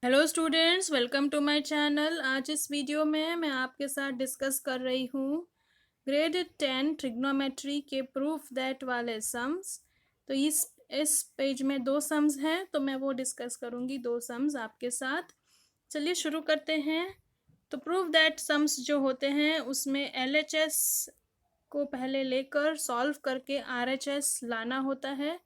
Hello students, welcome to my channel. आज इस video में मैं आपके साथ डिस्कस कर रही हूँ ग्रेड 10 ट्रिग्नोमेट्री के प्रूफ दैट वाले सम्स। तो इस पेज में दो सम्स हैं, तो मैं वो डिस्कस करूँगी, दो सम्स आपके साथ। चलिए शुरू करते हैं। तो प्रूफ दैट सम्स जो होते हैं उसमें LHS को पहले लेकर सॉल्व करके RHS लाना होता है,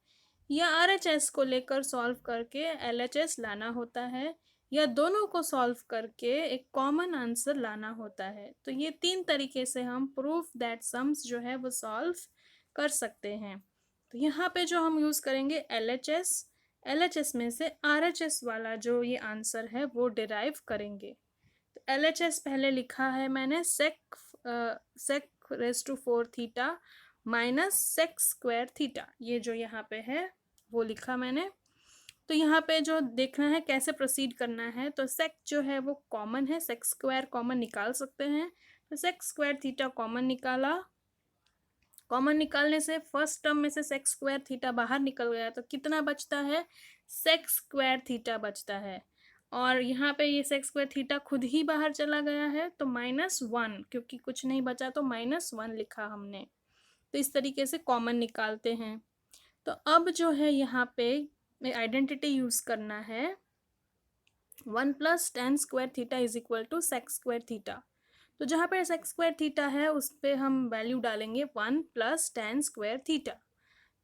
या RHS को लेकर सॉल्व करके LHS लाना होता है, या दोनों को सॉल्व करके एक कॉमन आंसर लाना होता है। तो ये तीन तरीके से हम प्रूफ दैट सम्स जो है वो सॉल्व कर सकते हैं। तो यहाँ पे जो हम यूज़ करेंगे LHS में से RHS वाला जो ये आंसर है वो डिराइव करेंगे। तो LHS पहले लिखा है मैंने sec raise to 4 theta minus sec square theta, ये जो यहाँ पे है वो लिखा मैंने। तो यहाँ पे जो देखना है कैसे प्रोसीड करना है, तो सेक जो है वो कॉमन है, सेक स्क्वायर कॉमन निकाल सकते हैं। तो सेक स्क्वायर थीटा कॉमन निकाला। कॉमन निकालने से फर्स्ट टर्म में से सेक स्क्वायर थीटा बाहर निकल गया, तो कितना बचता है? सेक स्क्वायर थीटा बचता है। और यहाँ पे ये सेक स्क्वायर थीटा खुद ही बाहर चला गया है, तो -1, क्योंकि कुछ नहीं बचा तो -1 लिखा हमने। तो इस तरीके से कॉमन निकालते हैं। तो अब जो है यहाँ पे आइडेंटिटी यूज करना है, 1 + tan square theta is equal to sec square theta. तो जहाँ पर सेक स्क्वायर थीटा है उस पर हम वैल्यू डालेंगे 1 + tan स्क्वायर थीटा।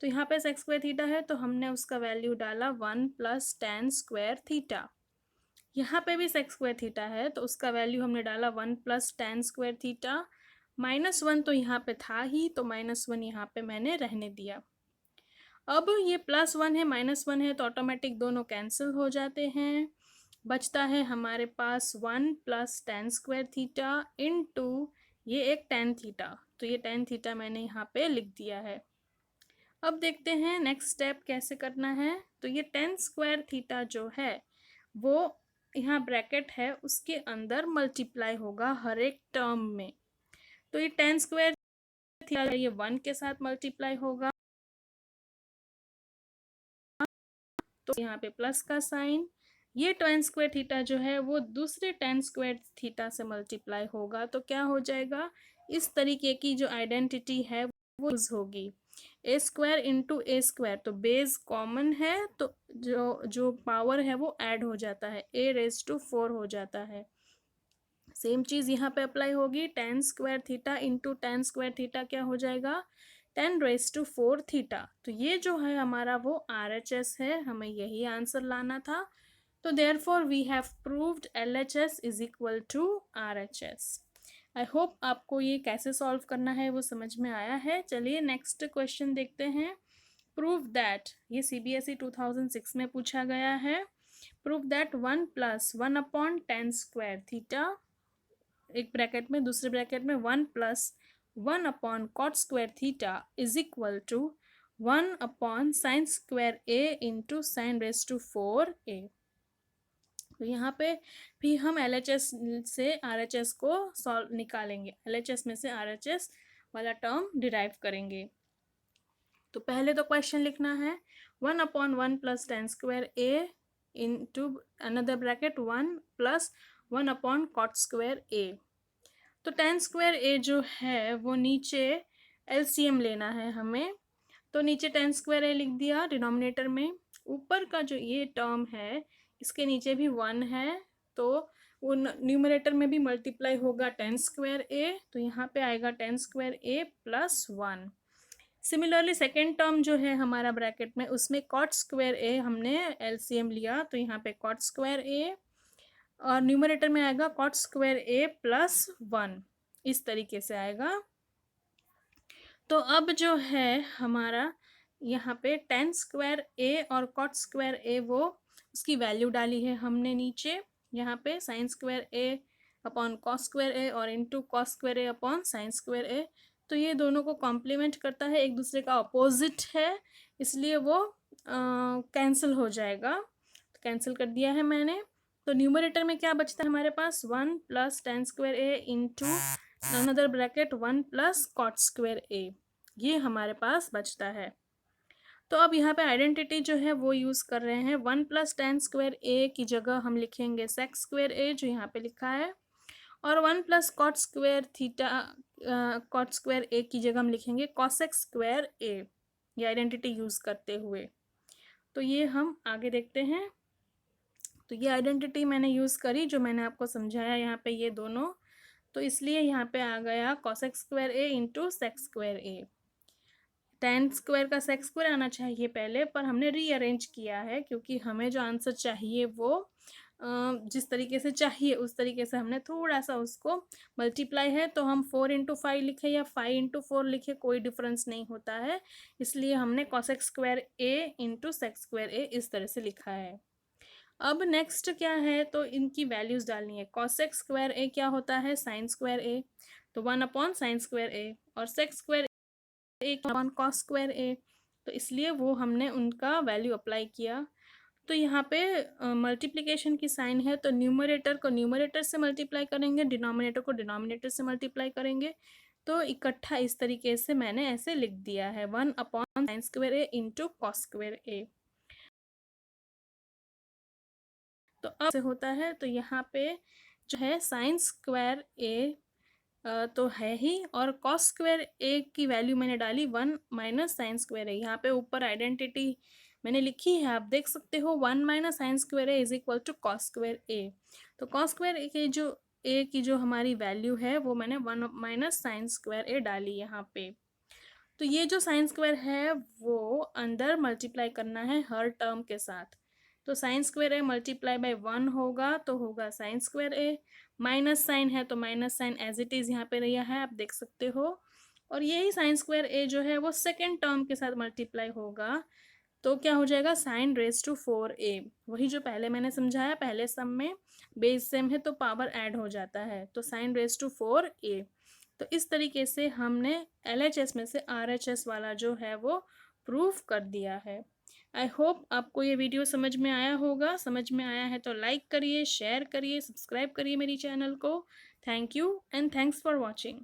तो यहाँ पे सेक स्क्वायर थीटा है तो हमने उसका वैल्यू डाला 1 + tan स्क्वायर थीटा। यहाँ पे भी सेक स्क्वायर थीटा है तो उसका वैल्यू हमने डाला 1 + tan स्क्वायर थीटा। -1 तो यहाँ पे था ही, तो -1 यहाँ पे मैंने रहने दिया। अब ये +1 है -1 है तो ऑटोमेटिक दोनों कैंसिल हो जाते हैं। बचता है हमारे पास 1 + tan स्क्वायर थीटा इनटू ये एक tan थीटा। तो ये tan थीटा मैंने यहाँ पे लिख दिया है। अब देखते हैं नेक्स्ट स्टेप कैसे करना है। तो ये tan स्क्वायर थीटा जो है वो यहाँ ब्रैकेट है उसके अंदर मल्टीप्लाई होगा हर एक टर्म में। तो ये tan स्क्वायर थीटा ये 1 के साथ मल्टीप्लाई होगा, तो यहाँ पे प्लस का साइन। ये tan स्क्वायर थीटा जो है वो दूसरे tan स्क्वायर थीटा से मल्टीप्लाई होगा, तो क्या हो जाएगा? इस तरीके की जो आइडेंटिटी है वो यूज होगी। ए स्क्वायर इंटू ए स्क्वायर, तो बेस कॉमन है तो जो जो पावर है वो ऐड हो जाता है, a⁴ हो जाता है। सेम चीज यहाँ पे अप्लाई होगी, tan square theta into tan square theta क्या हो जाएगा? 10⁴ थीटा। तो ये जो है हमारा वो RHS है, हमें यही आंसर लाना था। तो therefore we have proved LHS is equal to RHS। I hope आपको ये कैसे सॉल्व करना है वो समझ में आया है। चलिए नेक्स्ट क्वेश्चन देखते हैं। प्रूव दैट, ये CBSE 2006 में पूछा गया है। Prove that 1 + 1/tan square theta, एक ब्रैकेट में, दूसरे ब्रैकेट में 1 + 1/cot square theta is equal to 1/sin square a into sin⁴ a। तो यहाँ पे भी हम LHS से RHS को सॉल्व निकालेंगे, LHS में से RHS वाला टर्म डिराइव करेंगे। तो पहले तो क्वेश्चन लिखना है 1/1 + tan square a into another bracket 1 + 1/cot square a। तो tan स्क्वायर a जो है वो नीचे LCM लेना है हमें, तो नीचे tan स्क्वायर a लिख दिया डिनोमिनेटर में। ऊपर का जो ये टर्म है इसके नीचे भी 1 है, तो वो न्यूमरेटर में भी मल्टीप्लाई होगा tan स्क्वायर a, तो यहाँ पे आएगा tan square a + 1। Similarly second term जो है हमारा ब्रैकेट में उसमें cot स्क्वायर a हमने LCM लिया, तो यहाँ पे cot स्क्वायर a और न्यूमरेटर में आएगा cot स्क्वायर a + 1, इस तरीके से आएगा। तो अब जो है हमारा यहाँ पे tan स्क्वायर a और cot स्क्वायर a वो उसकी वैल्यू डाली है हमने नीचे, यहाँ पे sin square a/cos square a और into cos square a/sin square a। तो ये दोनों को कॉम्प्लीमेंट करता है, एक दूसरे का अपोजिट है, इसलिए वो कैंसिल हो जाएगा। तो कैंसिल कर दिया है मैंने। तो न्यूमरेटर में क्या बचता है हमारे पास? 1 + tan square a into another bracket 1 + cot square a, ये हमारे पास बचता है। तो अब यहाँ पे आइडेंटिटी जो है वो यूज़ कर रहे हैं। 1 प्लस टेन स्क्वायर ए की जगह हम लिखेंगे सेक स्क्वायर ए, जो यहाँ पे लिखा है, और 1 plus cot square theta, cot square A की जगह हम लिखेंगे कॉसेक स्क्वायर ए, ये आइडेंटिटी यूज़ करते हुए। तो ये हम आगे देखते हैं। तो ये आइडेंटिटी मैंने यूज़ करी, जो मैंने आपको समझाया यहाँ पे ये दोनों, तो इसलिए यहाँ पे आ गया कॉसेक स्क्वायर ए इंटू सेक स्क्वायर ए। टेन स्क्वायर का सेक स्क्वायर आना चाहिए पहले, पर हमने रीअरेंज किया है क्योंकि हमें जो आंसर चाहिए वो जिस तरीके से चाहिए उस तरीके से हमने थोड़ा सा उसको मल्टीप्लाई है। तो हम 4 इंटू 5 लिखे या 5 इंटू 4 लिखे, कोई डिफरेंस नहीं होता है, इसलिए हमने कॉसेक स्क्वायर ए इंटू सेक स्क्वायर ए इस तरह से लिखा है। अब नेक्स्ट क्या है, तो इनकी वैल्यूज डालनी है। कॉसेक स्क्वायर ए क्या होता है, साइन स्क्वायर ए, तो 1/साइन स्क्वायर ए, और sec square A upon cos square A, तो इसलिए वो हमने उनका वैल्यू अप्लाई किया। तो यहाँ पे मल्टीप्लिकेशन की साइन है, तो न्यूमरेटर को न्यूमरेटर से मल्टीप्लाई करेंगे, डिनोमिनेटर को डिनोमिनेटर से मल्टीप्लाई करेंगे। तो इकट्ठा इस तरीके से मैंने ऐसे लिख दिया है, 1/साइन square A into cos square A. तो अब से होता है, तो यहाँ पे जो है साइन स्क्वायर ए तो है ही, और कॉस स्क्वायर ए की वैल्यू मैंने डाली 1 - साइन स्क्वायर ए। यहाँ पे ऊपर आइडेंटिटी मैंने लिखी है, आप देख सकते हो, 1 - sine square A is equal to cos square A. तो कॉस स्क्वायर ए की जो हमारी वैल्यू है वो मैंने 1 - साइन स्क्वायर ए डाली यहाँ पे। तो ये जो साइन स्क्वायर है वो अंदर मल्टीप्लाई करना है हर टर्म के साथ। तो sine square a multiply by 1 होगा, तो होगा sine square a. Minus sine है तो minus sine as it is यहाँ पे रहा है, आप देख सकते हो। और यही साइन स्क्वायर ए जो है वो सेकेंड टर्म के साथ मल्टीप्लाई होगा, तो क्या हो जाएगा, साइन रेज टू 4a। वही जो पहले मैंने समझाया, पहले सम में बेस सेम है तो पावर ऐड हो जाता है, तो साइन रेज टू 4a। तो इस तरीके से हमने LHS में से RHS वाला जो है वो प्रूफ कर दिया है। आई होप आपको ये वीडियो समझ में आया होगा। समझ में आया है तो लाइक करिए, शेयर करिए, सब्सक्राइब करिए मेरी चैनल को। Thank you and thanks for watching.